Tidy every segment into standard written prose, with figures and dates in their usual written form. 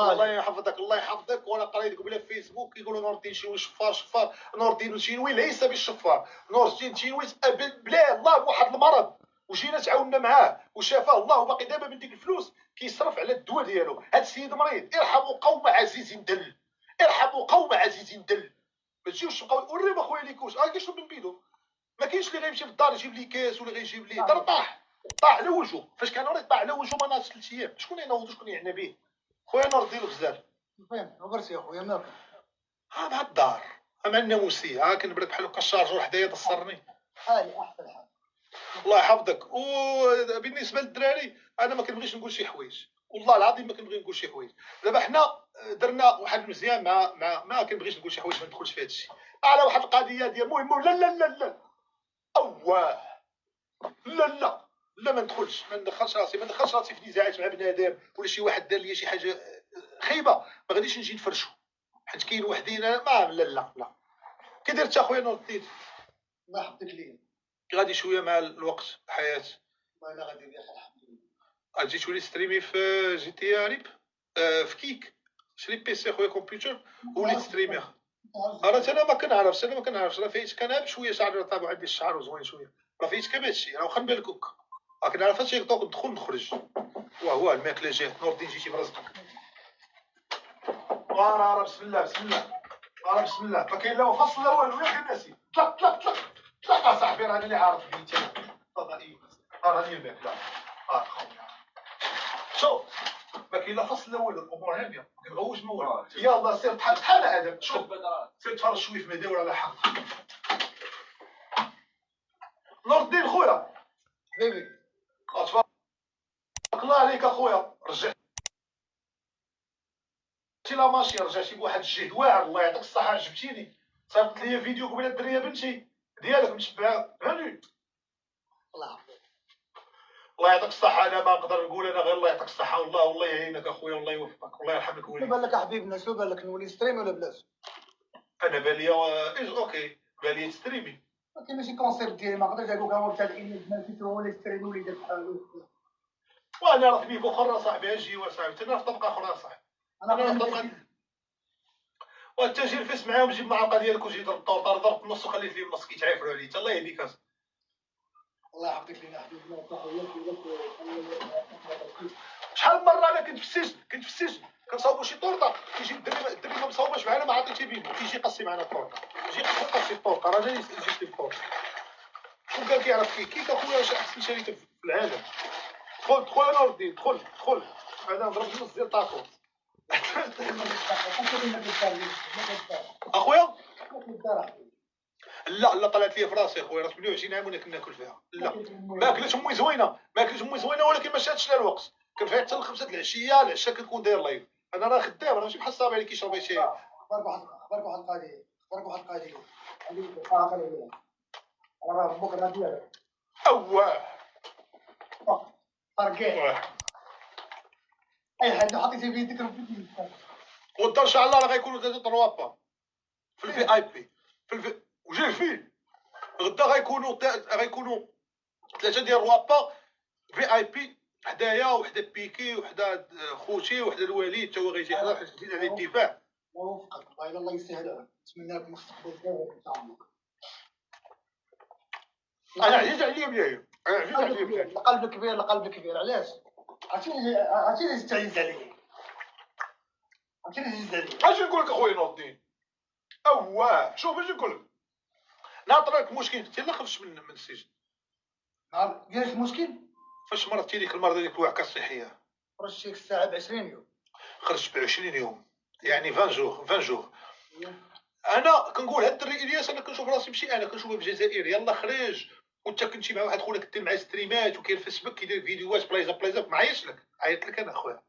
الله يحفظك الله يحفظك. وانا قريت قبيله في فيسبوك كيقولوا نور الدين شينوي شفار. نور الدين الشينوي ليس بالشفار. نور الدين الشينوي بلا الله بواحد المرض، وجينا تعاوننا معاه وشافاه الله، وباقي دابا من ديك الفلوس كيصرف على الدواء ديالو. هذا السيد مريض. ارحموا قوم عزيز دل، ارحموا قوم عزيز دل. ما تجيوش تبقاو وريهم اخويا ليكوش كيشرب من بيدو. ما كاينش اللي غيمشي في الدار يجيب لي كاس ولا غيجيب لي دار. طاح على وجهه. فاش كان مريض طاح على وجهه ما ناضش 3 ايام. شكون ينوض وشكون يعنى به؟ خويا نور الدين الغزال فين غرسي اخويا مالك؟ مع الدار مع الناموسيه. كنبرك بحال هكا الشارجور حدايا تصرني. حالي احسن حال. الله يحفظك. وبالنسبه للدراري انا ما كنبغيش نقول شي حوايج، والله العظيم ما كنبغي نقول شي حوايج. دابا حنا درنا واحد المزيان مع ما كنبغيش نقول شي حوايج، ما ندخلش في هذا الشيء على واحد القضيه ديال المهم. لا لا لا لا اواه لا لا لا، ما ندخلش راسي في نزاعات مع بنادم ولا شي واحد دار لي شي حاجه خايبه. ما غاديش نجي نفرشو حيت كاين وحدين ما لا لا لا. كي درت اخويا نور الدين؟ الله يحفظك ليا. غادي شويه مع الوقت الحياه. والله غادي بخير الحمد لله. غادي تولي ستريمي في جي تي ريب في كيك. شري بيسي خويا كمبيوتر وليت ستريمر. انا ما كنعرفش راه فايت كناب شويه شعر طابع عندي الشعر وزوين شويه. راه فايت كما هادشي راه واخا نبان لك هكا كنعرف هادشي ندخل نخرج. وهو الماكله جات. نور الدين جيتي برزقك. راه بسم الله بسم الله. بسم الله ما كاين لا فصل لا والو يا اخي ناسي. طلق اصاحبي راني اللي عارف بيتي فضائي. راني الماكله خويا. شوف ما كاين لا فصل لا والو. الامور هانيه ما كنغوش من ورا. يلاه سير بحال هذا. شوف سير تفرج شويه في مداور على حق. نور الدين خويا حبيبي تبارك الله عليك اخويا. رجعتي لا ماشي رجعتي بواحد الجهد واعر. الله يعطيك الصحه عجبتيني. صيفط لي فيديو قبيله الدريه بنتي ديالك متبعه هاني. الله يحفظك. الله يعطيك الصحه. انا ما نقدر نقول انا غير الله يعطيك الصحه. والله يعينك اخويا والله يوفقك والله يرحمك شنو وليدك. بان لك حبيبنا؟ شنو بان لك نولي ستريم ولا بلاش؟ انا باليا اوكي باليا ستريمي. ما كاين ماشي كونسيبت ديالي ما نقدرش نقول هو بتاع الانجليز ماشي هو اللي ستريم وليد بحالو. وانا راه بيك اخرى صاحبي اجي وصاحبي انا في طبقه اخرى صاحبي. انا في طبقه والتاجر فاس معاهم جيب معلقه ديالك وجي ضرب الطوطار ضربت النص وخليت لي النص كيتعافروا عليه. الله يهديك. الله يحفظك لينا حبيبنا. شحال من مره انا كنت في السجن كنصاوبوا شي طورطه كيجي الدري ما مصاوباش معنا ما عطيتي بيه كيجي قصي معنا الطورطه. يجي قصي الطورطه راه جاي جبت الطورطه. وكان كيعرف كيك اخويا واش احسن شركه في العالم. دخل نور الدين دخل انا نضرب نص ديال الطاكو. اخويا لا طلعت لي في راسي اخويا. راه 28 عام وانا كناكل فيها. لا ماكلت امي زوينه ولكن ما شاتش لا الوقت. كان فيها حتى ل5 العشيه. العشاء كنكون داير لايف. انا راه خدام راه ماشي بحال الصابع اللي كيشرب شي. اخبارك واحد القضيه عندي اخر عليها. راه بكره ديالك اواه فرقيت اي حد حطيتي في يدك رفدتي. وان شاء الله راه غيكونوا 3 روابا في الفي اي بي وجاي فيه غدا غيكونوا 3 ديال روابا في اي بي حدايا وحده بيكي وحده خوتي وحده الوليد حتى هو غيجي حدا حيت جديد على الدفاع. الله يوفقك الله يسهل. نتمنى لك مستقبل خير ان شاء الله. انا عزيز عليا بيايا. قلبك كبير علاش؟ عرفتي تعز عليا. اش نقول لك اخويا نور الدين؟ اواه شوف اش نقول لك. ناطر لك مشكل انت اللي خرجت من السجن. نهار ديالك المشكل فاش مرضتي ديك المرض ديك الوعكه الصحيه خرجت ديك الساعه ب 20 يوم. خرجت ب 20 يوم يعني 20 جوغ. انا كنقول هاد الدري الياس انا كنشوف راسي ماشي انا كنشوفه في الجزائر. يلا خرج. وانت كنتي مع واحد خونا كدير معاه ستريمات وكاين الفيسبوك كيدير فيديوهات بلايزا ما عيطش لك. عيطت لك انا اخويا.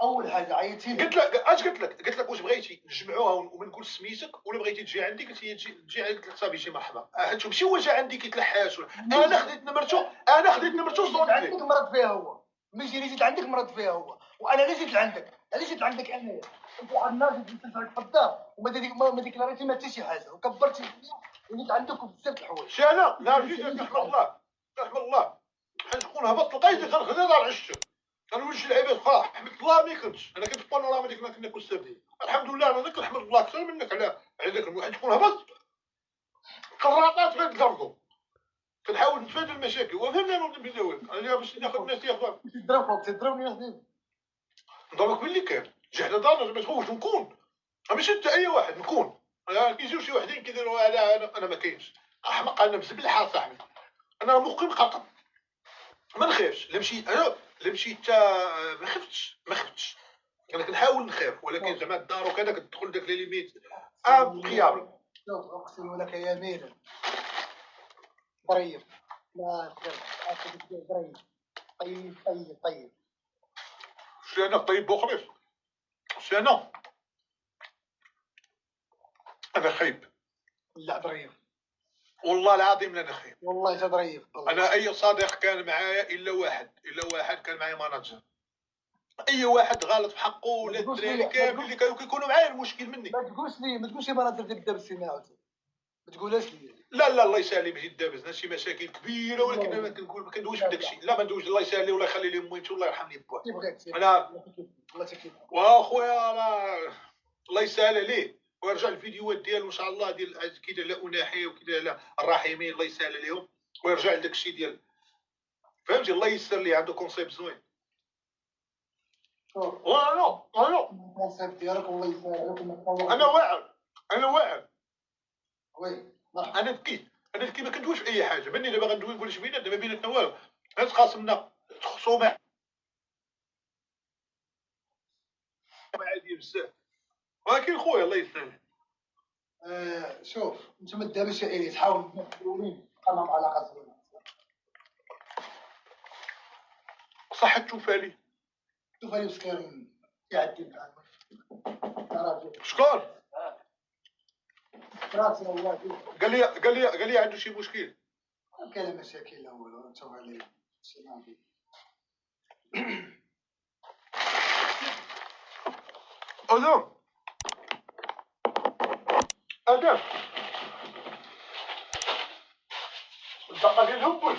اول حاجه عيطتي قلت لك اش قلت لك واش بغيتي نجمعوها وما نقول سميتك ولا بغيتي تجي عندي قلت لي تجي عندي. قلت لك صافي شي مرحبا. حيت ماشي هو جا عندي كيتلحاش انا خديت نمرته وصونت عندك مرض فيها هو ماشي اللي جيت عندك مرض فيها هو. وانا اللي جيت لعندك علاش جيت لعندك انايا. انت واحد الناس جيت في الدار وما ديكلاريتي ما حتى شي حاجه وكبرتي وليت عندك بزاف الحوايج. شي انا لا جيت رحم الله حيت شكون هبط لقيتك غنخدم على العشة. انا وجه العباد فرح حمد الله ما كنتش، انا كنت في بانوراما ديك ما كنا كنستافدين. الحمد لله انا كنحمد الله اكثر منك على ذاك الواحد يكون هبط قراطات في الارض. كنحاول نتفادى المشاكل وفهمنا نوض بدوام انا باش ناخذ الناس ياخذ. تضربني حبيبي. نضربك باللي كان جي حدا دارنا ما تخوفش نكون ماشي انت اي واحد نكون. كيجيو شي وحدين كيديروا انا ما كاينش احمق انا بزبل صاحبي. انا مقيم خطر ما نخافش. لا مشيت انا لا مشيت ما خفتش انا كنحاول نخاف ولكن زعما الدار وكذا كتدخل داك لي ليميت انقيابل. شوف اقسم لك يا ميرا ظريف لا ظريف طيب طيب طيب. شي انا طيب بوخريف شي انا خايب لا ظريف والله العظيم لا انا خايب. والله ظريف. انا اي صديق كان معايا الا واحد كان معايا ماناجر. اي واحد غلط في حقه ولا الدراري كامل اللي كانوا كيكونوا معايا المشكل مني. ما تقولش ماناجر ديال الدرس معاهم، ما تقولهاش لي. لا الله يسهل ماشي دابز شي مشاكل كبيره ولكن انا كنقول ما كندويش بداك الشيء. لا ما ندويش الله يسهل الله يخلي لي مويتو الله يرحمني بواه. انا الله تكيف واخويا الله يسهل عليه ويرجع الفيديوهات ديالو ان شاء الله ديال كي لا اناحي وكذا لا الراحمين الله يسهل عليهم ويرجع لداك الشيء ديال فهمتي. الله يسر لي عنده كونسيبت زوين. انا الكونسيبت ديالك الله يسهل عليك. انا واعر وي انا ذكي ما كندويش في اي حاجه. مني دابا غندوي نقول اش بيناتنا ما بيناتنا والو. تقاسمنا خصومه عادي بزاف ولكن خويا الله يسهل. شوف نتوما دابا شائرين تحاول تكونوا معهم علاقه زوينه صح تشوفها لي شوف هذه مسكين يعدي معاك راجل شكون راسي والله قال لي عنده شي مشكل. كاين مشاكل لا والو نشوف عليه شي نادي. ادم الدقه ديال الهبل